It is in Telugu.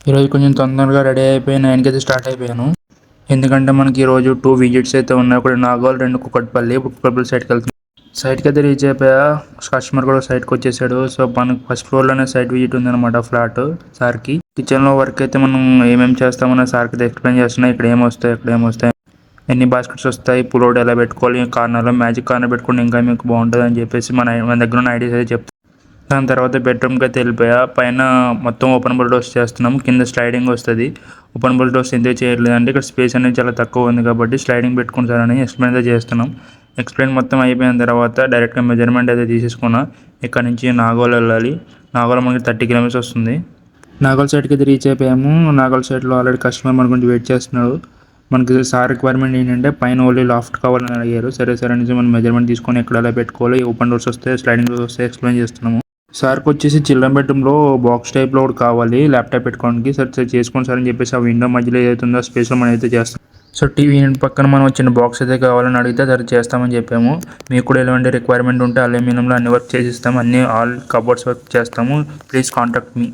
ఈరోజు కొంచెం తొందరగా రెడీ అయిపోయి 9కి అయితే స్టార్ట్ అయిపోయాను. ఎందుకంటే మనకి ఈరోజు 2 విజిట్స్ అయితే ఉన్నాయి. ఒకటి నాగోల్, 2 కుకట్పల్లి. కుకట్పల్లి సైట్కి వెళ్తున్నాం. సైట్కి అయితే రీచ్ అయిపోయా. కస్టమర్ కూడా సైట్కి వచ్చేసాడు. సో మనకు ఫస్ట్ ఫ్లోర్లోనే సైట్ విజిట్ ఉందన్నమాట ఫ్లాట్ సార్కి. కిచెన్లో వర్క్ అయితే మనం ఏమేమి చేస్తామన్న సార్కి అయితే ఎక్స్ప్లెయిన్ చేస్తున్నాయి. ఇక్కడ ఏమొస్తాయి, ఇక్కడ ఏమొస్తాయి, ఎన్ని బాస్కెట్స్ వస్తాయి, పులోడ్ ఎలా పెట్టుకోవాలి, కార్నర్లో మ్యాజిక్ కార్నర్ పెట్టుకుంటే ఇంకా మీకు బాగుంటుంది అని చెప్పేసి మన దగ్గర ఉన్న ఐడియాస్ అయితే చెప్తాను. దాని తర్వాత బెడ్రూమ్కి అయితే వెళ్ళిపోయా. పైన మొత్తం ఓపెనబుల్ డోర్స్ చేస్తున్నాము. కింద స్లైడింగ్ వస్తుంది. ఓపెనబుల్ డోర్స్ ఎందుకు చేయట్లేదు అంటే ఇక్కడ స్పేస్ అనేది చాలా తక్కువ ఉంది కాబట్టి స్లైడింగ్ పెట్టుకుంటారని ఎక్స్ప్లెయిన్ అయితే చేస్తున్నాం. ఎక్స్ప్లెయిన్ మొత్తం అయిపోయిన తర్వాత డైరెక్ట్గా మెజర్మెంట్ అయితే తీసేసుకున్నా. ఇక్కడ నుంచి నాగోల్ వెళ్ళాలి. నాగోల్ మనకి 30 కిలోమీటర్స్ వస్తుంది. నాగోల్ సైడ్కి అయితే రీచ్ అయిపోయాము. నాగోల్ సైడ్లో ఆల్రెడీ కస్టమర్ మన గురించి వెయిట్ చేస్తున్నాడు. మనకి సార్ రిక్వైర్మెంట్ ఏంటంటే పైన ఓన్లీ లాఫ్ట్ కావాలని అడిగారు. సరే సరే అనేసి మనం మెజర్మెంట్ తీసుకొని ఎక్కడ ఎలా పెట్టుకోవాలి, ఓపెన్ డోర్స్ వస్తే, స్లైడింగ్ డోర్స్ వస్తే ఎక్స్ప్లెయిన్ చేస్తున్నాము. సార్కి వచ్చేసి చిల్డ్రన్ బెడ్రూమ్లో బాక్స్ టైప్లో ఒకటి కావాలి ల్యాప్టాప్ పెట్టుకోవడానికి. సరే చేసుకోండి సార్ అని చెప్పేసి ఆ విండో మధ్యలో ఏదైతుందో స్పేస్లో మనం అయితే చేస్తాం. సో టీవీ యూనిట్ పక్కన మనం చిన్న బాక్స్ అయితే కావాలని అడిగితే సరే చేస్తామని చెప్పాము. మీకు కూడా ఎలాంటి రిక్వైర్మెంట్ ఉంటే అల్యూమినియంలో అన్ని వర్క్ చేసిస్తాము. అన్ని ఆల్ కబోర్డ్స్ వర్క్ చేస్తాము. Please contact me.